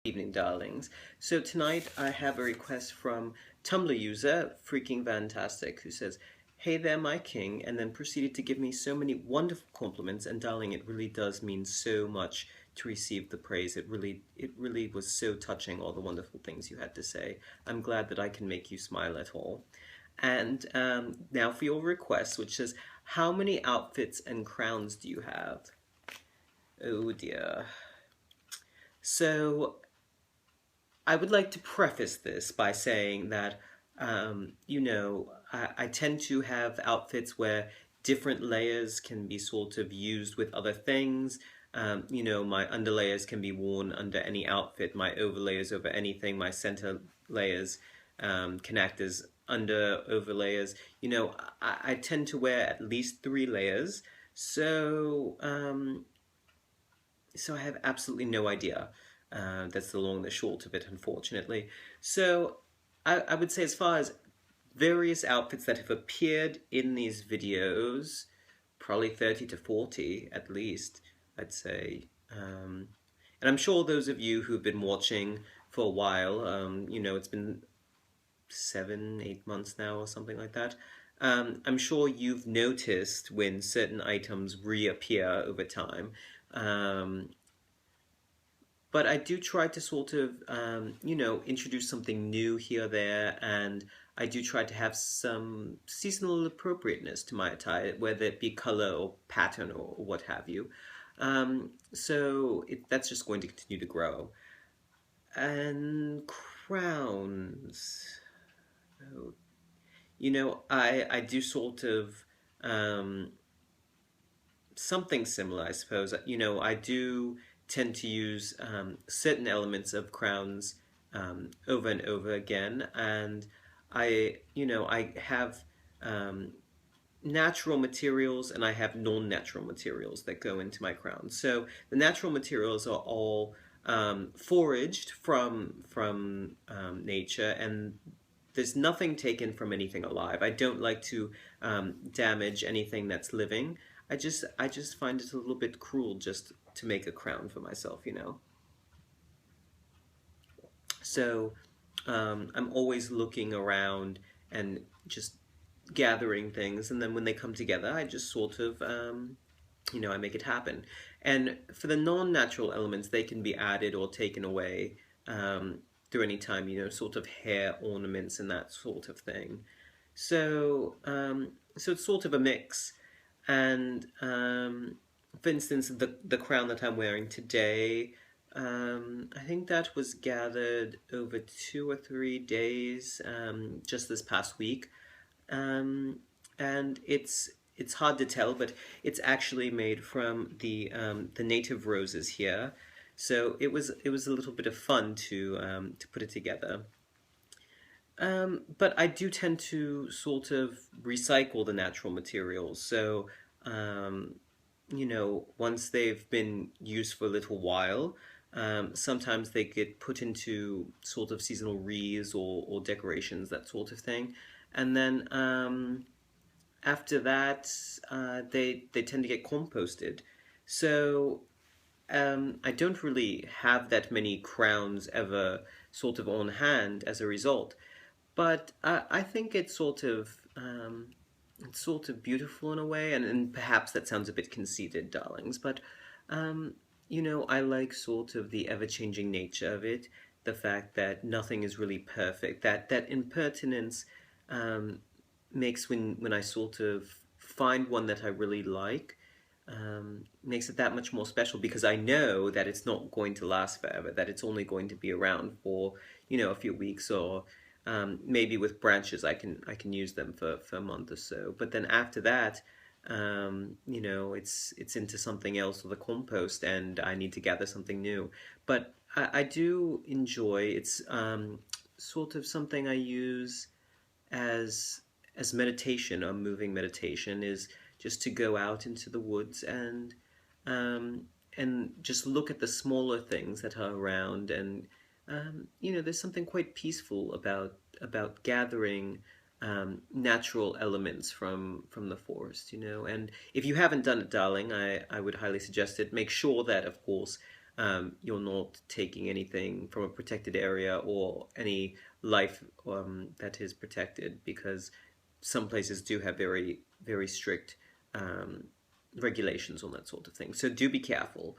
Evening, darlings. So tonight I have a request from Tumblr user Freakingvantastic, who says, "Hey there, my king," and then proceeded to give me so many wonderful compliments. And darling, it really does mean so much to receive the praise. It really was so touching, all the wonderful things you had to say. I'm glad that I can make you smile at all. And now for your request, which says, "How many outfits and crowns do you have?" Oh dear. So I would like to preface this by saying that, I tend to have outfits where different layers can be sort of used with other things. My underlayers can be worn under any outfit, my overlayers over anything, my center layers can act as under overlayers. I tend to wear at least 3 layers, so I have absolutely no idea. That's the long and the short of it, unfortunately. So I would say, as far as various outfits that have appeared in these videos, probably 30 to 40 at least, I'd say. And I'm sure those of you who've been watching for a while, it's been 7, 8 months now or something like that. I'm sure you've noticed when certain items reappear over time. But I do try to sort of, introduce something new here or there, and I do try to have some seasonal appropriateness to my attire, whether it be color or pattern or what have you. That's just going to continue to grow. And crowns. Oh, I do sort of something similar, I suppose. I do tend to use certain elements of crowns over and over again, and I have natural materials and I have non-natural materials that go into my crowns. So the natural materials are all foraged from nature, and there's nothing taken from anything alive. I don't like to damage anything that's living. I just find it a little bit cruel just to make a crown for myself. So I'm always looking around and just gathering things, and then when they come together, I just sort of, I make it happen. And for the non-natural elements, they can be added or taken away through any time, sort of hair ornaments and that sort of thing. So it's sort of a mix. And for instance, the crown that I'm wearing today, I think that was gathered over 2 or 3 days, just this past week. And it's hard to tell, but it's actually made from the native roses here. So it was a little bit of fun to put it together. But I do tend to sort of recycle the natural materials. So, once they've been used for a little while, sometimes they get put into sort of seasonal wreaths or decorations, that sort of thing. And then after that, they tend to get composted. So I don't really have that many crowns ever sort of on hand as a result. But I think it's sort of beautiful in a way, and perhaps that sounds a bit conceited, darlings, but I like sort of the ever-changing nature of it, the fact that nothing is really perfect, that impertinence makes when I sort of find one that I really like, makes it that much more special, because I know that it's not going to last forever, that it's only going to be around for, a few weeks, or maybe with branches I can use them for a month or so. But then after that, it's into something else, or the compost, and I need to gather something new. But I do enjoy, it's sort of something I use as meditation, or moving meditation, is just to go out into the woods and just look at the smaller things that are around. And there's something quite peaceful about gathering natural elements from the forest. And if you haven't done it, darling, I would highly suggest it. Make sure that, of course, you're not taking anything from a protected area or any life that is protected, because some places do have very, very strict um, regulations on that sort of thing. So do be careful.